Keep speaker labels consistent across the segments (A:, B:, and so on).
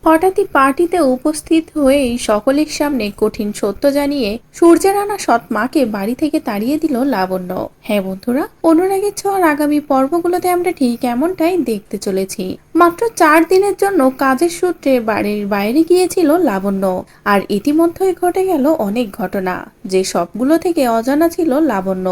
A: হঠাৎই পার্টিতে উপস্থিত হয়েই সকলের সামনে কঠিন সত্য জানিয়ে সূর্যের আনা সৎ মাকে বাড়ি থেকে তাড়িয়ে দিল লাবণ্য। হ্যাঁ বন্ধুরা, অনুরাগের ছোঁয়ার আগামী পর্বগুলোতে আমরা ঠিক এমনটাই দেখতে চলেছি। মাত্র 4 দিনের জন্য কাজের সূত্রে বাড়ির বাইরে গিয়েছিল লাবণ্য। আর ইতিমধ্যেই ঘটে গেল অনেক ঘটনা, যে সবগুলো থেকে অজানা ছিল লাবণ্য।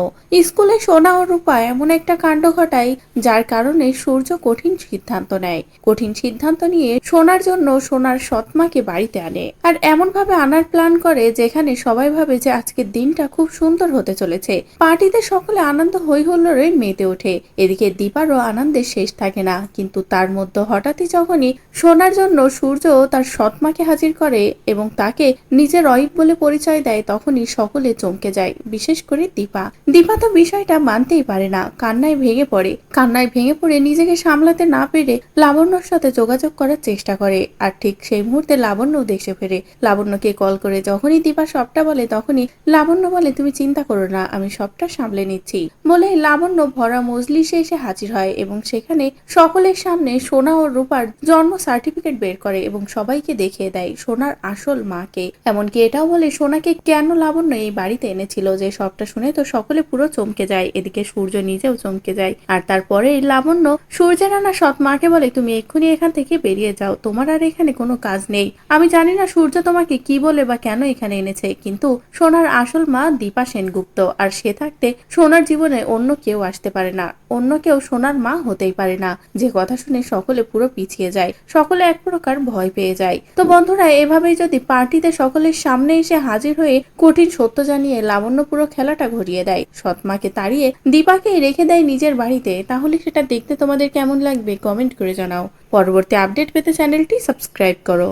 A: স্কুলে সোনা ও রূপা এমন একটা কাণ্ড ঘটায় যার কারণে সূর্য কঠিন সিদ্ধান্ত নিয়ে সোনার জন্য সোনার সৎমাকে বাড়িতে আনে। আর এমন ভাবে আনার প্ল্যান করে যেখানে সবাই ভাবে যে আজকের দিনটা খুব সুন্দর হতে চলেছে। পার্টিতে সকলে আনন্দ হই হুল্লোড়ে মেতে ওঠে। এদিকে দীপারও আনন্দের শেষ থাকে না, কিন্তু তার মধ্যে হঠাৎই যখনই সোনার জন্য সূর্য তার সৎমাকে হাজির করে এবং তাকে নিজের ওয়াইফ বলে পরিচয় দেয়, তখনই সকলে চমকে যায়, বিশেষ করে দীপা। দীপা তো বিষয়টা মানতেই পারে না, কান্নায় ভেঙে পড়ে নিজেকে সামলাতে না পেরে লাবণ্যর সাথে যোগাযোগ করার চেষ্টা করে। আর ঠিক সেই মুহূর্তে লাবণ্য দেশে ফেরে। লাবণ্যকে কল করে যখনই দীপা সবটা বলে, তখনই লাবণ্য বলে, তুমি চিন্তা করো না, আমি সবটা সামলে নিচ্ছি বলে লাবণ্য ভরা মজলিসে এসে হাজির হয় এবং সেখানে সকলের সামনে সোনা ও রূপার জন্ম সার্টিফিকেট বের করে এবং সবাইকে দেখিয়ে দেয় সোনার আসল মাকে। এমনকি এটাও বলে সোনাকে কেন লাবণ্য এই বাড়িতে এনেছিল। যে সবটা শুনে তো সকলে পুরো চমকে যায়, এদিকে সূর্য নিজেও চমকে যায়। আর তারপরে লাবণ্য সূর্যের আনা সৎ মাকে বলে, তুমি এক্ষুনি এখান থেকে বেরিয়ে যাও, তোমার আর এখানে কোনো কাজ নেই। আমি জানি না সূর্য তোমাকে কি বলে বা কেন এখানে এনেছে, কিন্তু সোনার আসল মা দীপা সেনগুপ্ত, আর সে থাকতে সোনার জীবনে অন্য কেউ আসতে পারে না, অন্য কেউ সোনার মা হতেই পারে না। যে কথা শুনে সকলে পুরো পিছিয়ে যায়, সকলে এক প্রকার ভয় পেয়ে যায়। তো বন্ধুরা, এভাবেই যদি পার্টিতে সকলের সামনে এসে হাজির হয়ে কঠিন সত্য জানিয়ে লাবণ্য পুরো খেলাটা ঘুরিয়ে দেয়, সৎমাকে তাড়িয়ে দীপাকে রেখে দেয় নিজের বাড়িতে, তাহলে সেটা দেখতে তোমাদের কেমন লাগবে কমেন্ট করে জানাও। পরবর্তী আপডেট পেতে চ্যানেলটি সাবস্ক্রাইব করো।